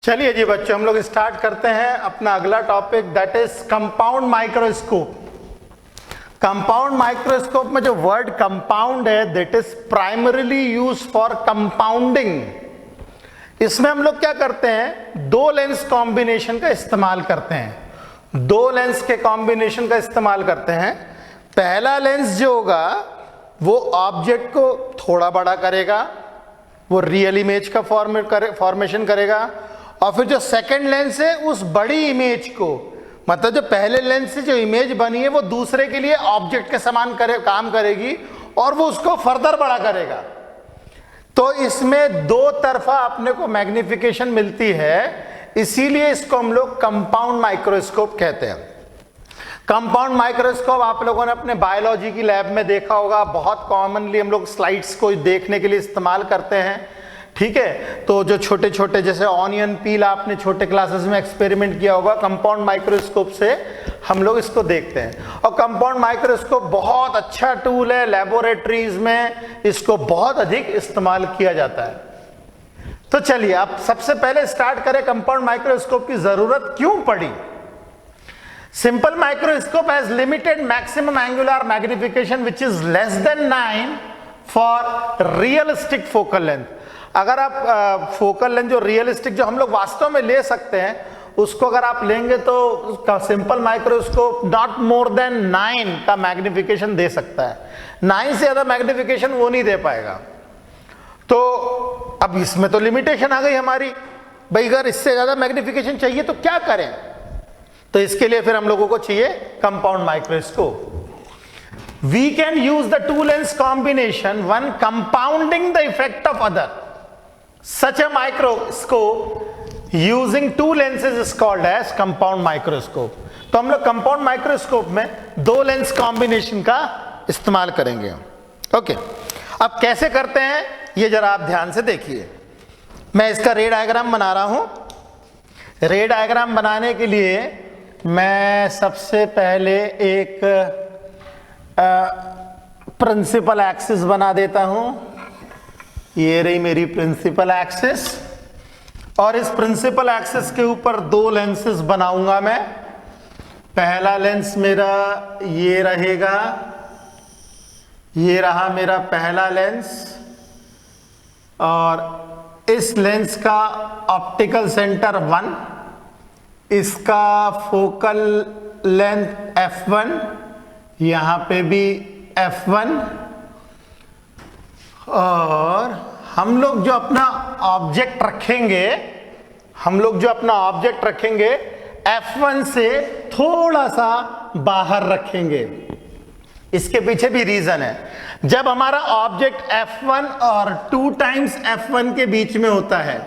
चलिए जी बच्चों, हम लोग स्टार्ट करते हैं अपना अगला topic, that is compound microscope. Compound microscope में जो वर्ड कंपाउंड है that is primarily use for compounding. इसमें हम लोग क्या करते हैं, दो लेंस कॉम्बिनेशन का इस्तेमाल करते हैं। दो लेंस के कॉम्बिनेशन का इस्तेमाल करते हैं। पहला लेंस जो होगा वो ऑब्जेक्ट को थोड़ा बड़ा करेगा, वो रियल इमेज का फॉर्मेशन करेगा, और फिर जो सेकंड लेंस है उस बड़ी इमेज को, मतलब जो पहले लेंस से जो इमेज बनी है वो दूसरे के लिए ऑब्जेक्ट के समान काम करेगी और वो उसको फर्दर बड़ा करेगा। तो इसमें दो तरफा अपने को मैग्निफिकेशन मिलती है, इसीलिए इसको हम लोग कंपाउंड माइक्रोस्कोप कहते हैं। कंपाउंड माइक्रोस्कोप आप लोगों ने अपने बायोलॉजी की लैब में देखा होगा, बहुत कॉमनली हम लोग स्लाइड्स को देखने के लिए इस्तेमाल करते हैं। ठीक है, तो जो छोटे छोटे जैसे ऑनियन पील आपने छोटे क्लासेस में एक्सपेरिमेंट किया होगा, कंपाउंड माइक्रोस्कोप से हम लोग इसको देखते हैं। और कंपाउंड माइक्रोस्कोप बहुत अच्छा टूल है, लेबोरेटरीज में इसको बहुत अधिक इस्तेमाल किया जाता है। तो चलिए अब सबसे पहले स्टार्ट करें, कंपाउंड माइक्रोस्कोप की जरूरत क्यों पड़ी। Simple microscope has limited maximum angular magnification which is less than 9 for realistic focal length. अगर आप फोकल लेंथ जो रियलिस्टिक जो हम लोग वास्तव में ले सकते हैं उसको अगर आप लेंगे तो simple microscope not more than 9 का मैग्निफिकेशन दे सकता है। 9 से ज्यादा मैग्निफिकेशन वो नहीं दे पाएगा। तो अब इसमें तो लिमिटेशन आ गई हमारी, भाई अगर इससे ज्यादा मैग्निफिकेशन चाहिए तो क्या करें। तो इसके लिए फिर हम लोगों को चाहिए compound microscope. We can use the two lens combination, one compounding the effect of other. Such a microscope using two lenses is called as compound microscope. तो हम लोग कंपाउंड माइक्रोस्कोप में दो लेंस कॉम्बिनेशन का इस्तेमाल करेंगे। ओके, अब कैसे करते हैं ये जरा आप ध्यान से देखिए। मैं इसका रे डायग्राम बना रहा हूं। रे डायग्राम बनाने के लिए मैं सबसे पहले एक प्रिंसिपल एक्सिस बना देता हूं। ये रही मेरी प्रिंसिपल एक्सिस, और इस प्रिंसिपल एक्सिस के ऊपर दो लेंसेस बनाऊंगा मैं। पहला लेंस मेरा ये रहेगा, ये रहा मेरा पहला लेंस, और इस लेंस का ऑप्टिकल सेंटर 1, इसका फोकल लेंथ f1, यहां पे भी f1, और हम लोग जो अपना ऑब्जेक्ट रखेंगे f1 से थोड़ा सा बाहर रखेंगे। इसके पीछे भी रीजन है। जब हमारा ऑब्जेक्ट f1 और 2 टाइम्स f1 के बीच में होता है,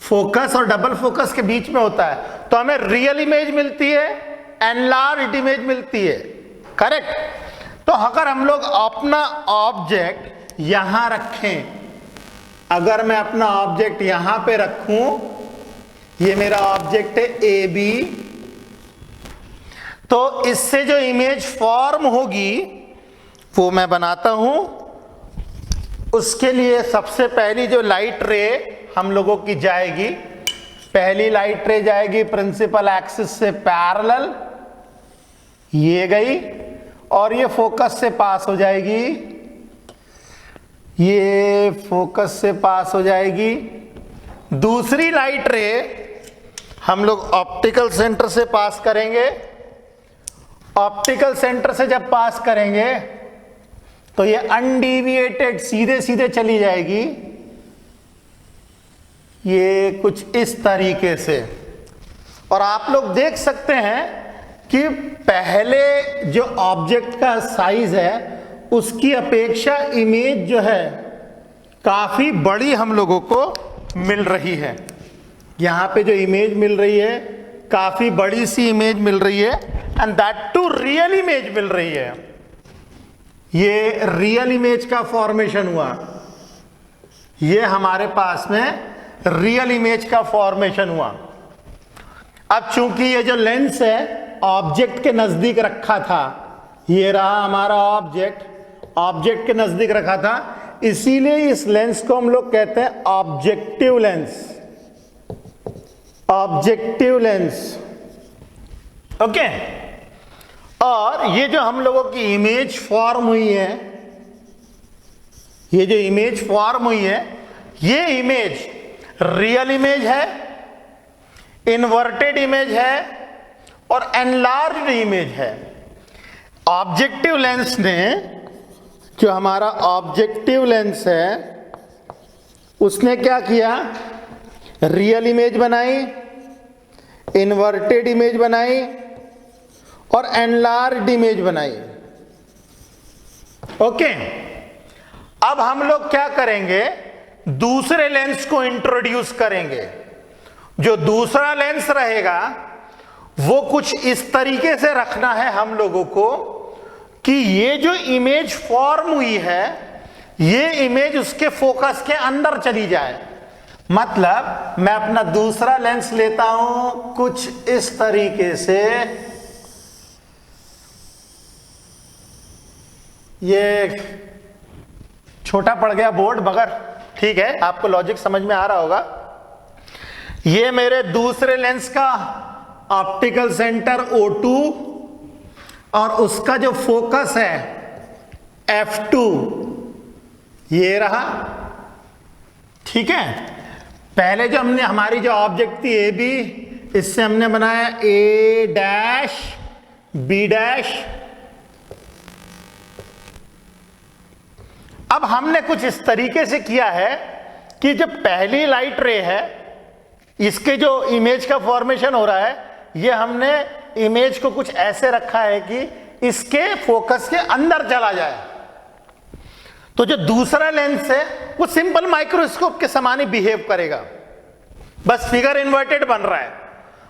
फोकस और डबल फोकस के बीच में होता है, तो हमें रियल इमेज मिलती है, एनलार्ज्ड इमेज मिलती है। करेक्ट। तो अगर हम लोग अपना ऑब्जेक्ट यहां रखें, अगर मैं अपना ऑब्जेक्ट यहां पे रखूं, ये मेरा ऑब्जेक्ट है ए बी, तो इससे जो इमेज फॉर्म होगी वो मैं बनाता हूं। उसके लिए सबसे पहली जो लाइट रे हम लोगों की जाएगी, पहली लाइट रे जाएगी प्रिंसिपल एक्सिस से पैरेलल, ये गई, और ये फोकस से पास हो जाएगी, ये फोकस से पास हो जाएगी। दूसरी लाइट रे हम लोग ऑप्टिकल सेंटर से पास करेंगे। ऑप्टिकल सेंटर से जब पास करेंगे तो ये अनडिविएटेड सीधे सीधे चली जाएगी, ये कुछ इस तरीके से। और आप लोग देख सकते हैं कि पहले जो ऑब्जेक्ट का साइज है उसकी अपेक्षा इमेज जो है काफी बड़ी हम लोगों को मिल रही है। यहां पे जो इमेज मिल रही है काफी बड़ी सी इमेज मिल रही है, and that too real image मिल रही है। ये रियल इमेज का फॉर्मेशन हुआ, ये हमारे पास में रियल इमेज का फॉर्मेशन हुआ। अब चूंकि ये जो लेंस है ऑब्जेक्ट के नजदीक रखा था, ये रहा हमारा ऑब्जेक्ट के नजदीक रखा था, इसीलिए इस लेंस को हम लोग कहते हैं objective lens. Objective lens. Okay, और ये जो हम लोगों की इमेज फॉर्म हुई है, ये जो इमेज फॉर्म हुई है, ये इमेज रियल इमेज है, इन्वर्टेड इमेज है और एनलार्ज्ड इमेज है। ऑब्जेक्टिव लेंस ने, जो हमारा ऑब्जेक्टिव लेंस है, उसने क्या किया, रियल इमेज बनाई, इन्वर्टेड इमेज बनाई और एनलार्ज्ड इमेज बनाई। ओके, अब हम लोग क्या करेंगे, दूसरे लेंस को इंट्रोड्यूस करेंगे। जो दूसरा लेंस रहेगा वो कुछ इस तरीके से रखना है हम लोगों को कि ये जो इमेज फॉर्म हुई है, ये इमेज उसके फोकस के अंदर चली जाए। मतलब मैं अपना दूसरा लेंस लेता हूं कुछ इस तरीके से, ये छोटा पड़ गया बोर्ड मगर ठीक है, आपको लॉजिक समझ में आ रहा होगा। ये मेरे दूसरे लेंस का ऑप्टिकल सेंटर O2 और उसका जो फोकस है F2 ये रहा। ठीक है, पहले जो हमने, हमारी जो ऑब्जेक्ट थी AB, इससे हमने बनाया A डैश B डैश। अब हमने कुछ इस तरीके से किया है कि जो पहली लाइट रे है, इसके जो इमेज का फॉर्मेशन हो रहा है, ये हमने इमेज को कुछ ऐसे रखा है कि इसके फोकस के अंदर चला जाए। तो जो दूसरा लेंस है वो सिंपल माइक्रोस्कोप के समान ही बिहेव करेगा, बस फिगर इन्वर्टेड बन रहा है,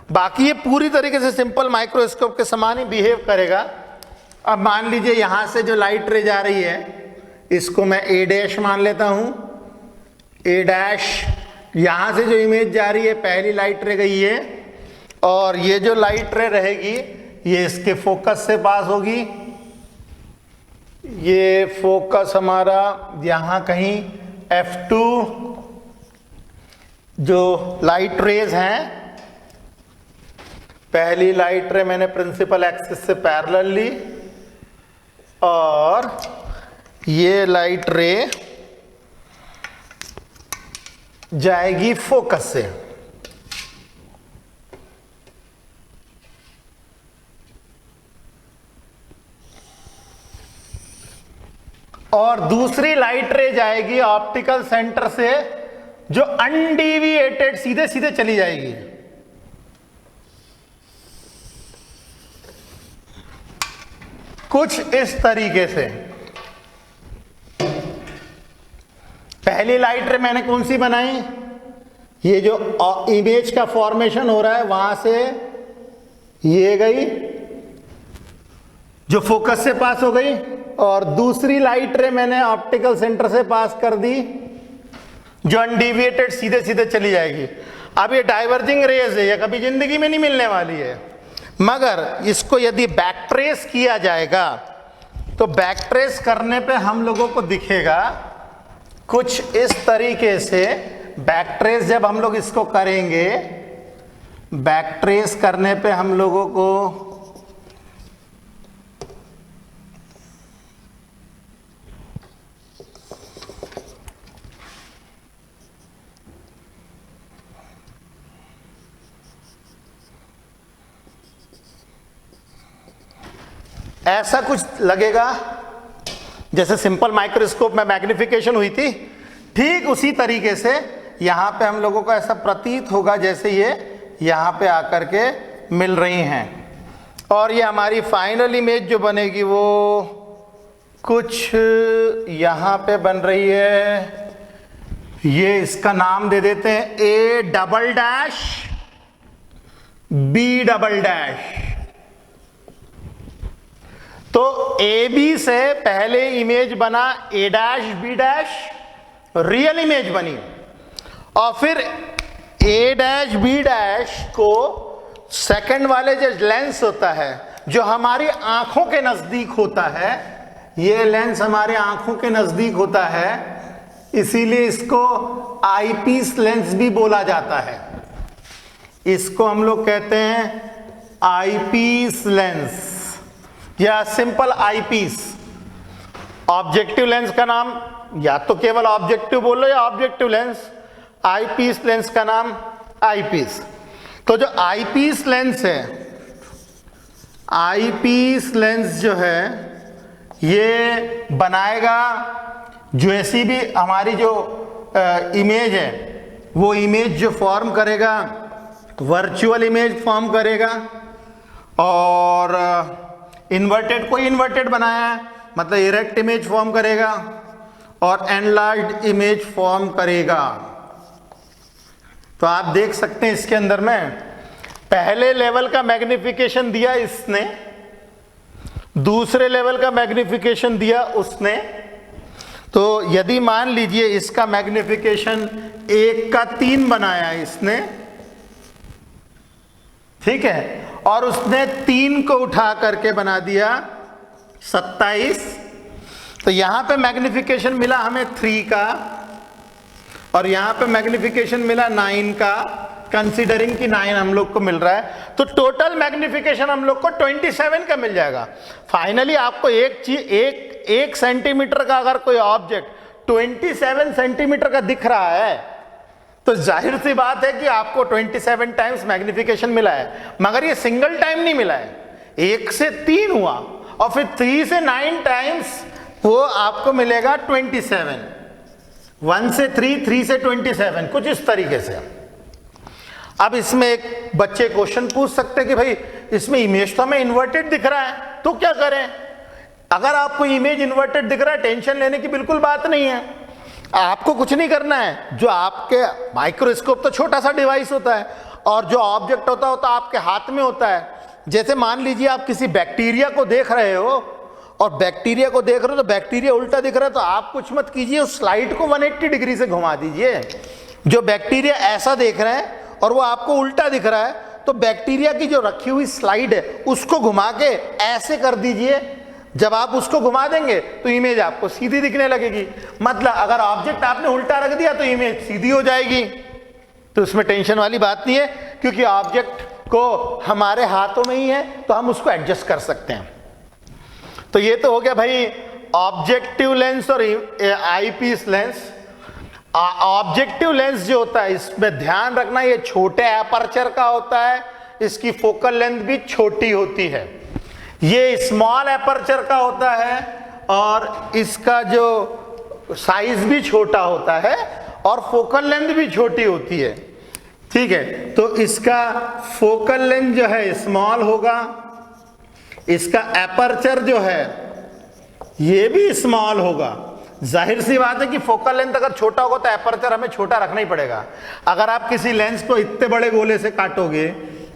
बाकी ये पूरी तरीके से सिंपल माइक्रोस्कोप के समान ही बिहेव करेगा। अब मान लीजिए यहां से जो लाइट रे जा रही है, इसको मैं A डैश मान लेता हूं, A डैश, यहां से जो इमेज जा रही है, पहली लाइट रे गई है और ये जो लाइट रे रहेगी ये इसके फोकस से पास होगी। ये फोकस हमारा यहां कहीं F2, जो लाइट रेज हैं, पहली लाइट रे मैंने प्रिंसिपल एक्सिस से पैरेलल ली और ये लाइट रे जाएगी फोकस से। और दूसरी लाइट रे जाएगी ऑप्टिकल सेंटर से, जो अनडिविएटेड सीधे सीधे चली जाएगी। कुछ इस तरीके से। पहली लाइट रे मैंने कौन सी बनाई, ये जो इमेज का फॉर्मेशन हो रहा है वहां से ये गई, जो फोकस से पास हो गई, और दूसरी लाइट रे मैंने ऑप्टिकल सेंटर से पास कर दी, जो अनडिविएटेड सीधे सीधे चली जाएगी। अब ये डाइवर्जिंग रेज है, ये कभी जिंदगी में नहीं मिलने वाली है, मगर इसको यदि बैक ट्रेस किया जाएगा तो बैक ट्रेस करने पे हम लोगों को दिखेगा कुछ इस तरीके से। बैक ट्रेस जब हम लोग इसको करेंगे, बैक ट्रेस करने पे हम लोगों को ऐसा कुछ लगेगा जैसे सिंपल माइक्रोस्कोप में मैग्निफिकेशन हुई थी, ठीक उसी तरीके से यहां पे हम लोगों को ऐसा प्रतीत होगा जैसे ये यहां पे आकर के मिल रही हैं। और ये हमारी फाइनल इमेज जो बनेगी वो कुछ यहां पे बन रही है। ये इसका नाम दे देते हैं A double dash B double dash. तो AB से पहले इमेज बना A dash B dash, real image बनी, और फिर A डैश B डैश को सेकंड वाले जो लेंस होता है, जो हमारी आंखों के नजदीक होता है, ये लेंस हमारे आंखों के नजदीक होता है, इसीलिए इसको आईपीस लेंस भी बोला जाता है। इसको हम लोग कहते हैं आईपीस लेंस या सिंपल आईपीस। ऑब्जेक्टिव लेंस का नाम या तो केवल ऑब्जेक्टिव बोलो या ऑब्जेक्टिव लेंस, आईपीस लेंस का नाम आईपीस। तो जो आईपीस लेंस है, आईपीस लेंस जो है ये बनाएगा जो ऐसी भी हमारी जो इमेज है वो इमेज जो फॉर्म करेगा वर्चुअल इमेज फॉर्म करेगा, और इन्वर्टेड कोई इन्वर्टेड बनाया है मतलब इरेक्ट इमेज फॉर्म करेगा और एनलार्ज्ड इमेज फॉर्म करेगा। तो आप देख सकते हैं इसके अंदर में पहले लेवल का मैग्निफिकेशन दिया इसने, दूसरे लेवल का मैग्निफिकेशन दिया उसने। तो यदि मान लीजिए इसका मैग्निफिकेशन 1/3 बनाया इसने, ठीक है, और उसने 3 को उठा करके बना दिया 27। तो यहां पे मैग्निफिकेशन मिला हमें 3 का और यहां पे मैग्निफिकेशन मिला 9 का, कंसीडरिंग कि 9 हम लोग को मिल रहा है। तो टोटल मैग्निफिकेशन हम लोग को 27 का मिल जाएगा। फाइनली आपको एक चीज, एक सेंटीमीटर का अगर कोई ऑब्जेक्ट 27 सेंटीमीटर का दिख रहा है तो जाहिर सी बात है कि आपको 27 टाइम्स मैग्निफिकेशन मिला है, मगर ये सिंगल टाइम नहीं मिला है, 1 से 3 हुआ और फिर 3 से 9 टाइम्स वो आपको मिलेगा 27। 1 से 3, 3 से 27, कुछ इस तरीके से। अब इसमें एक बच्चे क्वेश्चन पूछ सकते हैं कि भाई इसमें इमेज तो हमें इन्वर्टेड दिख रहा है, तो क्या करें? अगर आपको इमेज इन्वर्टेड दिख रहा है, टेंशन लेने की बिल्कुल बात नहीं है, आपको कुछ नहीं करना है। जो आपके माइक्रोस्कोप तो छोटा सा डिवाइस होता है और जो ऑब्जेक्ट होता है आपके हाथ में होता है। जैसे मान लीजिए आप किसी बैक्टीरिया को देख रहे हो और बैक्टीरिया को देख रहे हो तो बैक्टीरिया उल्टा दिख रहा है, तो आप कुछ मत कीजिए, उस स्लाइड को 180 डिग्री से घुमा दीजिए। जो बैक्टीरिया ऐसा देख रहे हैं और वो आपको उल्टा दिख रहा है, तो बैक्टीरिया की जो रखी हुई स्लाइड है उसको घुमा के ऐसे कर दीजिए। जब आप उसको घुमा देंगे तो इमेज आपको सीधी दिखने लगेगी। मतलब अगर ऑब्जेक्ट आपने उल्टा रख दिया तो इमेज सीधी हो जाएगी। तो उसमें टेंशन वाली बात नहीं है, क्योंकि ऑब्जेक्ट को हमारे हाथों में ही है, तो हम उसको एडजस्ट कर सकते हैं। तो ये तो हो गया भाई ऑब्जेक्टिव लेंस और आईपीस लेंस। ऑब्जेक्टिव लेंस जो होता है इसमें ध्यान रखना ये छोटे एपर्चर का होता है, इसकी फोकल लेंथ भी छोटी होती है। ये स्मॉल एपर्चर का होता है और इसका जो साइज भी छोटा होता है और फोकल लेंथ भी छोटी होती है, ठीक है। तो इसका फोकल लेंथ जो है स्मॉल होगा, इसका एपर्चर जो है ये भी स्मॉल होगा। जाहिर सी बात है कि फोकल लेंथ अगर छोटा होगा तो एपर्चर हमें छोटा रखना ही पड़ेगा। अगर आप किसी लेंस को इतने बड़े गोले से काटोगे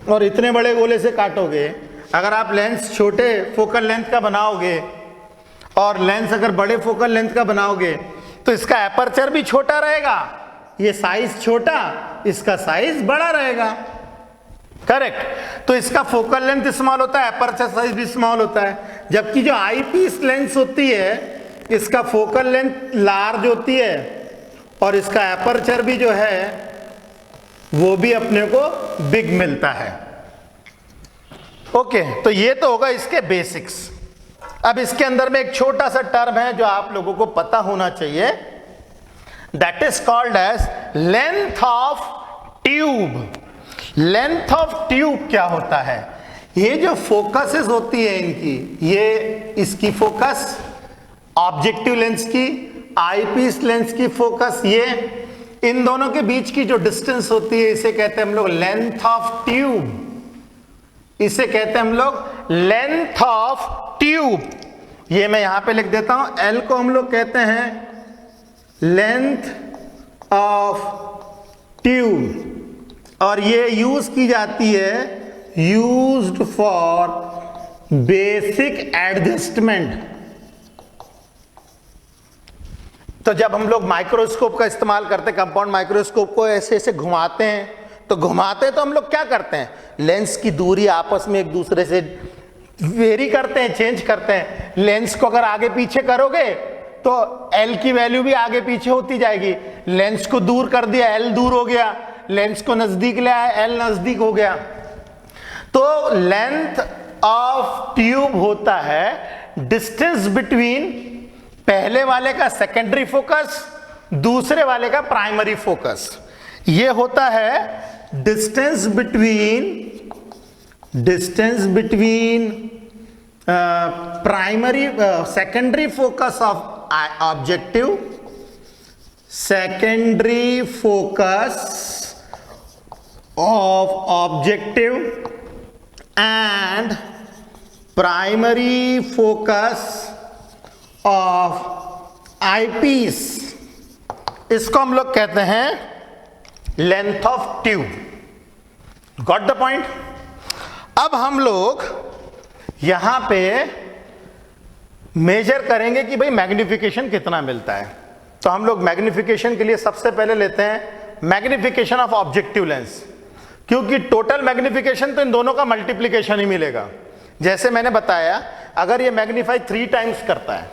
और इतने बड़े गोले से काटोगे, अगर आप लेंस छोटे फोकल लेंथ का बनाओगे और लेंस अगर बड़े फोकल लेंथ का बनाओगे तो इसका एपर्चर भी छोटा रहेगा, ये साइज छोटा, इसका साइज बड़ा रहेगा, करेक्ट। तो इसका फोकल लेंथ स्मॉल होता है, एपर्चर साइज भी स्मॉल होता है। जबकि जो आईपीस लेंस होती है इसका फोकल लेंथ लार्ज होती है और इसका एपर्चर भी जो है वो भी अपने को बिग मिलता है। ओके, तो ये तो होगा इसके बेसिक्स। अब इसके अंदर में एक छोटा सा टर्म है जो आप लोगों को पता होना चाहिए, that is called as length of tube. Length of tube क्या होता है? ये जो फोकसेस होती है इनकी, ये इसकी फोकस ऑब्जेक्टिव लेंस की, आईपीस लेंस की फोकस, ये इन दोनों के बीच की जो डिस्टेंस होती है इसे कहते हैं हम लोग लेंथ ऑफ ट्यूब। इसे कहते हैं हम लोग लेंथ ऑफ ट्यूब। ये मैं यहां पे लिख देता हूं, एल को हम लोग कहते हैं लेंथ ऑफ ट्यूब और ये यूज की जाती है, यूज्ड फॉर बेसिक एडजस्टमेंट। तो जब हम लोग माइक्रोस्कोप का इस्तेमाल करते हैं, कंपाउंड माइक्रोस्कोप को ऐसे ऐसे घुमाते हैं, तो घुमाते तो हम लोग क्या करते हैं, लेंस की दूरी आपस में एक दूसरे से वेरी करते हैं, चेंज करते हैं। लेंस को अगर आगे पीछे करोगे तो एल की वैल्यू भी आगे पीछे होती जाएगी। लेंस को दूर कर दिया, एल दूर हो गया। लेंस को नजदीक ले आए, एल नजदीक हो गया। तो लेंथ ऑफ ट्यूब होता है डिस्टेंस बिटवीन पहले वाले का सेकेंडरी फोकस, दूसरे वाले का प्राइमरी फोकस। ये होता है distance between primary secondary focus of objective, secondary focus of objective and primary focus of eyepiece. इसको हम लोग कहते हैं length of tube. Got the point? अब हम लोग यहां पे मेजर करेंगे कि भाई मैग्निफिकेशन कितना मिलता है। तो हम लोग मैग्निफिकेशन के लिए सबसे पहले लेते हैं मैग्निफिकेशन ऑफ ऑब्जेक्टिव लेंस, क्योंकि टोटल मैग्निफिकेशन तो इन दोनों का मल्टीप्लिकेशन ही मिलेगा। जैसे मैंने बताया, अगर ये मैग्नीफाई 3 टाइम्स करता है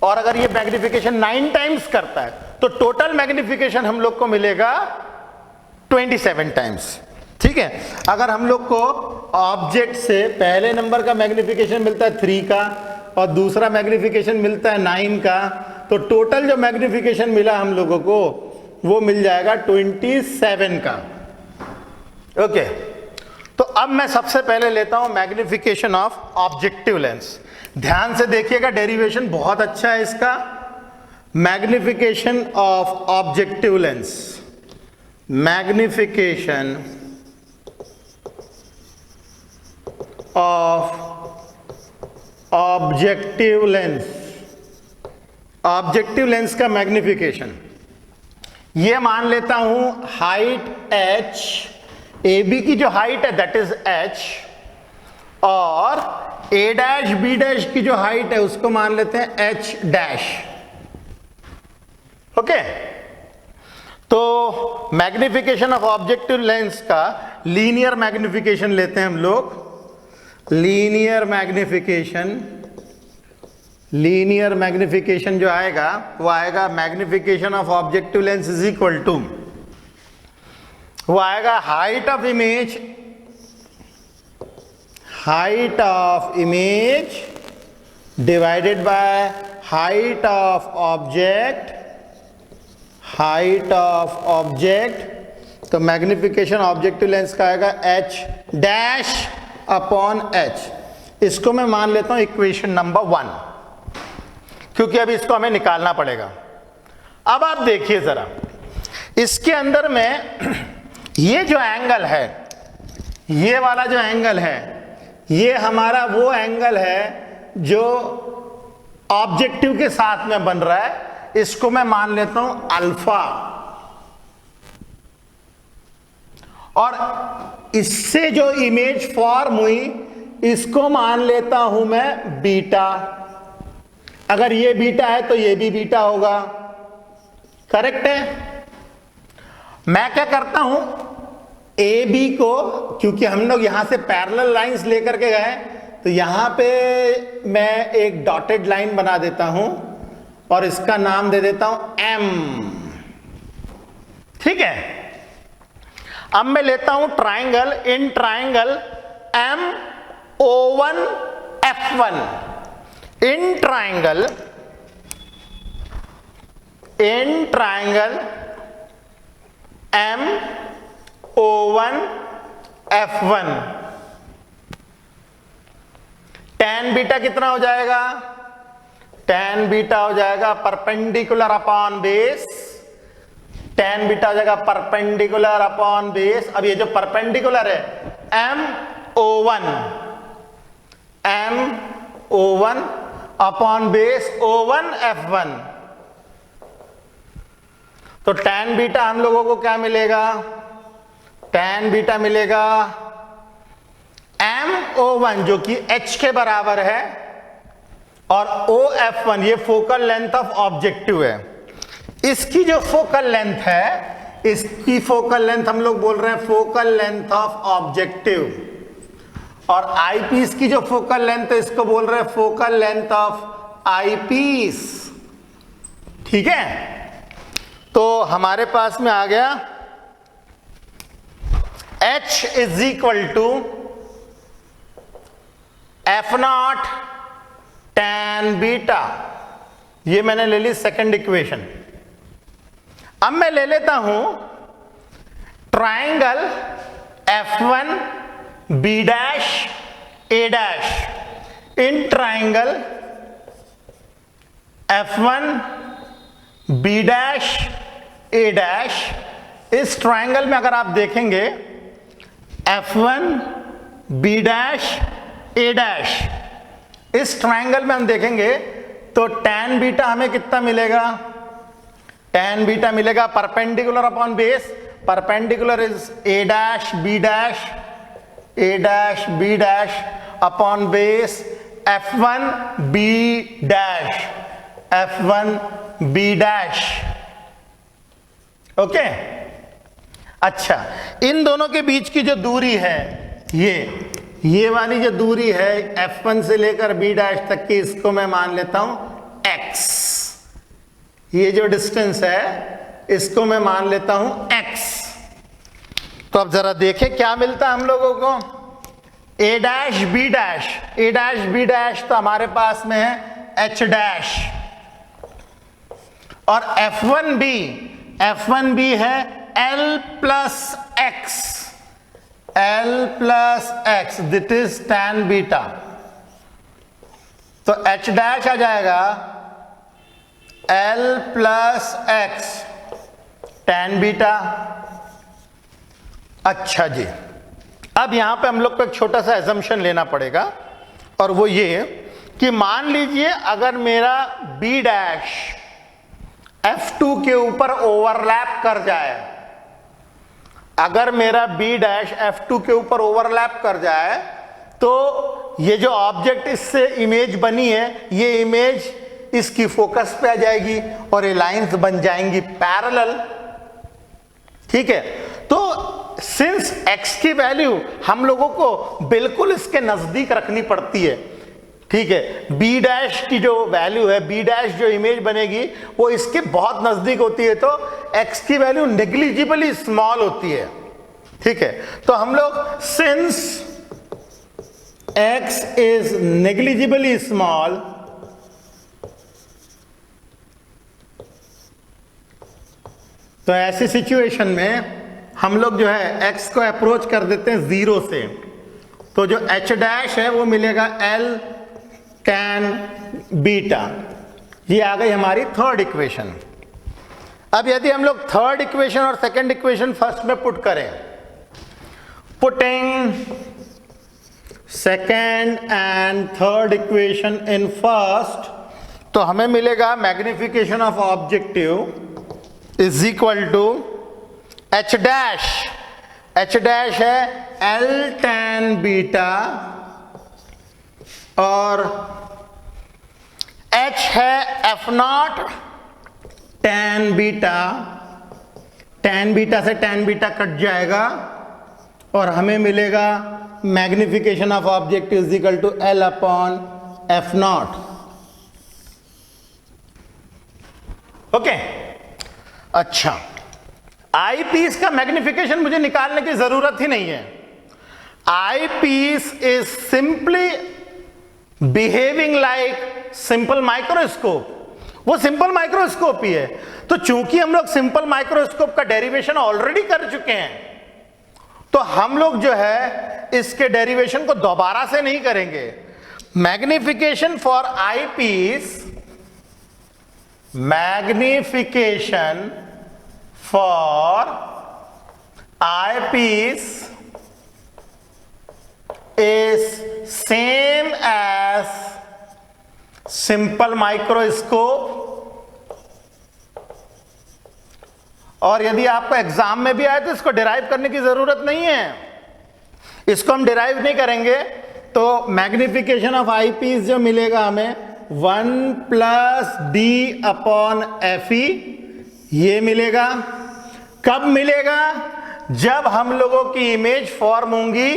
और अगर ये मैग्निफिकेशन 9 टाइम्स करता है, तो टोटल मैग्निफिकेशन हम लोग को मिलेगा 27 टाइम्स। ठीक है, अगर हम लोग को ऑब्जेक्ट से पहले नंबर का मैग्निफिकेशन मिलता है 3 का और दूसरा मैग्निफिकेशन मिलता है 9 का, तो टोटल जो मैग्निफिकेशन मिला हम लोगों को वो मिल जाएगा 27 का। ओके, तो अब मैं सबसे पहले लेता हूं मैग्निफिकेशन ऑफ ऑब्जेक्टिव लेंस। ध्यान से देखिएगा, डेरिवेशन बहुत अच्छा है इसका। Magnification of objective lens, magnification of objective lens, objective lens का मैग्निफिकेशन ये मान लेता हूं हाइट h, AB की जो हाइट है दैट इज h, और A डैश B डैश की जो हाइट है उसको मान लेते हैं h डैश। ओके, तो मैग्निफिकेशन ऑफ ऑब्जेक्टिव लेंस का लीनियर मैग्निफिकेशन लेते हैं हम लोग। लीनियर मैग्निफिकेशन जो आएगा वो आएगा magnification of objective lens is equal to, वो आएगा height of image divided by height of object. तो मैग्निफिकेशन ऑब्जेक्टिव लेंस का आएगा h डैश अपॉन h। इसको मैं मान लेता हूं इक्वेशन नंबर 1, क्योंकि अभी इसको हमें निकालना पड़ेगा। अब आप देखिए जरा, इसके अंदर में ये जो एंगल है, ये वाला जो एंगल है, ये हमारा वो एंगल है जो ऑब्जेक्टिव के साथ में बन रहा है। इसको मैं मान लेता हूं अल्फा, और इससे जो इमेज फॉर्म हुई इसको मान लेता हूं मैं बीटा। अगर ये बीटा है तो ये भी बीटा होगा। करेक्ट है? मैं क्या करता हूं, ए बी को, क्योंकि हम लोग यहां से पैरेलल लाइंस लेकर के गए, तो यहां पे मैं एक डॉटेड लाइन बना देता हूं और इसका नाम दे देता हूं एम। ठीक है, अब मैं लेता हूं triangle, in triangle MO1F1, in triangle MO1F1। tan beta कितना हो जाएगा? tan बीटा हो जाएगा perpendicular upon base, tan beta हो जाएगा परपेंडिकुलर अपॉन बेस। अब ये जो परपेंडिकुलर है MO1 अपॉन बेस O1F1। तो tan बीटा हम लोगों को क्या मिलेगा? tan बीटा मिलेगा MO1 जो कि h के बराबर है, और OF1 ये फोकल लेंथ ऑफ ऑब्जेक्टिव है। इसकी जो फोकल लेंथ है, इसकी फोकल लेंथ हम लोग बोल रहे हैं फोकल लेंथ ऑफ ऑब्जेक्टिव, और आईपीस की जो फोकल लेंथ है इसको बोल रहे हैं फोकल लेंथ ऑफ आईपीस। ठीक है, तो हमारे पास में आ गया H is equal to F0 tan beta, ये मैंने ले ली सेकंड इक्वेशन। अब मैं ले लेता हूं triangle F1 B dash A dash in triangle F1 B dash A dash. इस ट्राइंगल में अगर आप देखेंगे F1 B dash A dash, इस ट्राइंगल में हम देखेंगे तो tan बीटा हमें कितना मिलेगा? tan बीटा मिलेगा perpendicular upon base, perpendicular is A dash B dash A dash B dash upon base F1 B dash F1 B dash. Okay, अच्छा, इन दोनों के बीच की जो दूरी है, ये वाली जो दूरी है F1 से लेकर B डैश तक की, इसको मैं मान लेता हूं x। ये जो डिस्टेंस है इसको मैं मान लेता हूं x। तो अब जरा देखें क्या मिलता है हम लोगों को। A dash B dash, A dash B dash तो हमारे पास में है H डैश, और F1B है L plus x, L plus x, that is tan beta. तो H डैश आ जाएगा L plus x tan beta. अच्छा जी, अब यहां पे हम लोग को एक छोटा सा एजम्पशन लेना पड़ेगा, और वो ये कि मान लीजिए अगर मेरा B डैश F2 के ऊपर ओवरलैप कर जाए, अगर मेरा B डैश F2 के ऊपर ओवरलैप कर जाए, तो ये जो ऑब्जेक्ट इससे इमेज बनी है, ये इमेज इसकी फोकस पे आ जाएगी और ये लाइंस बन जाएंगी पैरेलल। ठीक है, तो सिंस x की वैल्यू हम लोगों को बिल्कुल इसके नजदीक रखनी पड़ती है, ठीक है, B डैश की जो वैल्यू है, B डैश जो इमेज बनेगी वो इसके बहुत नजदीक होती है, तो x की वैल्यू नेग्लिजिबली स्मॉल होती है। ठीक है, तो हम लोग since x is negligibly small, तो ऐसी सिचुएशन में हम लोग जो है x को अप्रोच कर देते हैं 0 से, तो जो h डैश है वो मिलेगा L tan बीटा। ये आ गई हमारी थर्ड इक्वेशन। अब यदि हम लोग थर्ड इक्वेशन और सेकंड इक्वेशन फर्स्ट में पुट करें, putting second and third equation in first, तो हमें मिलेगा magnification of objective is equal to h dash, h dash है L tan बीटा, और h है F0 tan beta. tan beta से tan बीटा कट जाएगा और हमें मिलेगा magnification of object is equal to L upon F0। Okay, अच्छा, आई piece का मैग्निफिकेशन मुझे निकालने की जरूरत ही नहीं है। Eyepiece is simply behaving like simple microscope, वो सिंपल माइक्रोस्कोप ही है। तो चूंकि हम लोग सिंपल माइक्रोस्कोप का डेरिवेशन ऑलरेडी कर चुके हैं, तो हम लोग जो है इसके डेरिवेशन को दोबारा से नहीं करेंगे। Magnification for eyepiece, magnification for eyepiece is same as simple microscope, और यदि आपको एग्जाम में भी आए तो इसको डिराइव करने की जरूरत नहीं है, इसको हम डिराइव नहीं करेंगे। तो मैग्निफिकेशन ऑफ आई पीस जो मिलेगा हमें 1 plus D upon F E, ये मिलेगा। कब मिलेगा? जब हम लोगों की इमेज फॉर्म होंगी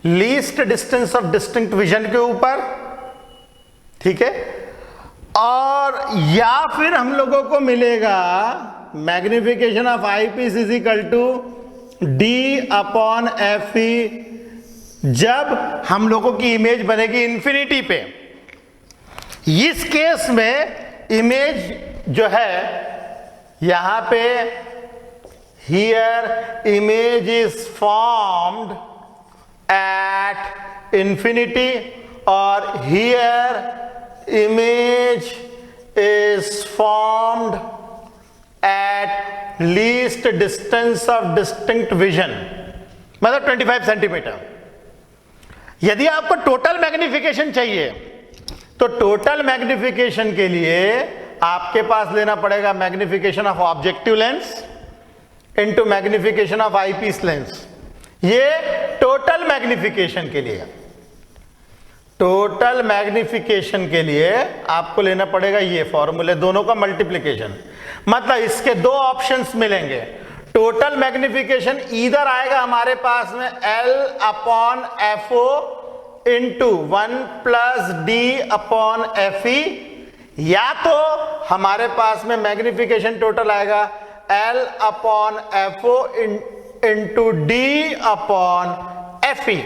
least distance of distinct vision के ऊपर, ठीक है, और या फिर हम लोगों को मिलेगा magnification of eyepiece is equal to d/Fe जब हम लोगों की इमेज बनेगी इंफिनिटी पे। इस केस में इमेज जो है यहां पे here image is formed at infinity और here image is formed at least distance of distinct vision, मतलब 25 सेंटीमीटर। यदि आपको टोटल मैग्निफिकेशन चाहिए तो टोटल मैग्निफिकेशन के लिए आपके पास लेना पड़ेगा magnification of objective lens into magnification of eyepiece lens. ये टोटल मैग्निफिकेशन के लिए, टोटल मैग्निफिकेशन के लिए आपको लेना पड़ेगा ये फॉर्मूले, दोनों का मल्टीप्लिकेशन। मतलब इसके दो ऑप्शंस मिलेंगे। टोटल मैग्निफिकेशन इधर आएगा हमारे पास में L/FO इंटू 1+D/Fe, या तो हमारे पास में मैग्निफिकेशन टोटल आएगा L/FO इंटू D/Fe।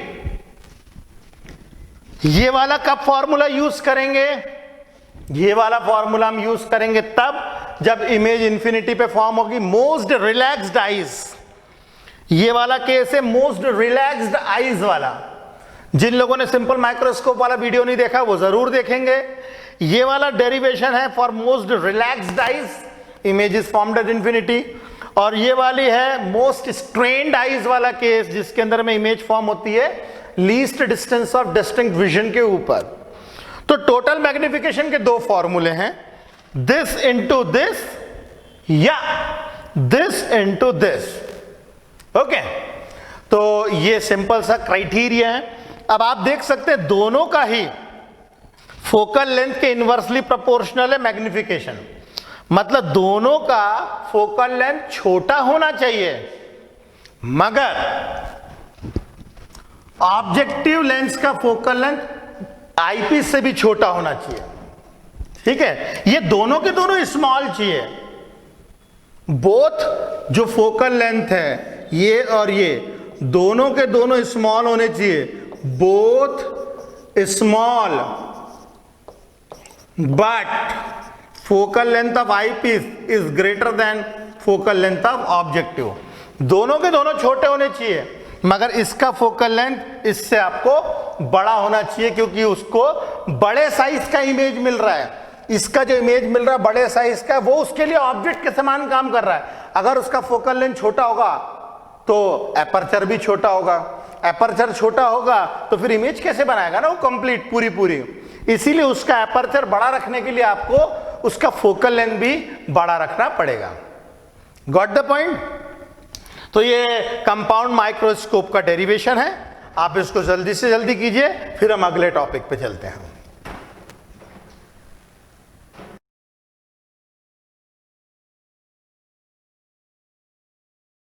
ये वाला कब फॉर्मूला यूज करेंगे? ये वाला फॉर्मूला हम यूज करेंगे तब जब इमेज इंफिनिटी पे फॉर्म होगी। मोस्ट रिलैक्स्ड आइज, ये वाला केस है मोस्ट रिलैक्स्ड आइज वाला। जिन लोगों ने सिंपल माइक्रोस्कोप वाला वीडियो नहीं देखा वो जरूर देखेंगे। ये वाला डेरिवेशन है for most relaxed eyes, image is formed at infinity. और ये वाली है मोस्ट स्ट्रेन्ड आइज वाला केस, जिसके अंदर में इमेज फॉर्म होती है least distance of distinct vision के ऊपर। तो टोटल मैग्निफिकेशन के दो फॉर्मूले हैं, दिस इंटू दिस या दिस इंटू दिस। ओके, तो ये सिंपल सा क्राइटेरिया है। अब आप देख सकते हैं दोनों का ही फोकल लेंथ के इनवर्सली प्रोपोर्शनल है मैग्निफिकेशन, मतलब दोनों का फोकल लेंथ छोटा होना चाहिए, मगर ऑब्जेक्टिव लेंस का फोकल लेंथ आईपीस से भी छोटा होना चाहिए। ठीक है, ये दोनों के दोनों स्मॉल चाहिए। बोथ जो फोकल लेंथ है ये और ये दोनों के दोनों स्मॉल होने चाहिए, both small, but focal length of eyepiece is greater than focal length of objective. दोनों के दोनों छोटे होने चाहिए, मगर इसका फोकल लेंथ इससे आपको बड़ा होना चाहिए, क्योंकि उसको बड़े साइज का इमेज मिल रहा है। इसका जो इमेज मिल रहा है बड़े साइज का, वो उसके लिए ऑब्जेक्ट के समान काम कर रहा है। अगर उसका फोकल लेंथ छोटा होगा तो एपर्चर भी छोटा होगा, एपर्चर छोटा होगा तो फिर इमेज कैसे बनाएगा ना वो कंप्लीट पूरी। इसीलिए उसका एपर्चर बड़ा रखने के लिए आपको उसका फोकल लेंथ भी बड़ा रखना पड़ेगा। Got the point? तो ये कंपाउंड माइक्रोस्कोप का डेरिवेशन है। आप इसको जल्दी से जल्दी कीजिए, फिर हम अगले टॉपिक पे चलते हैं।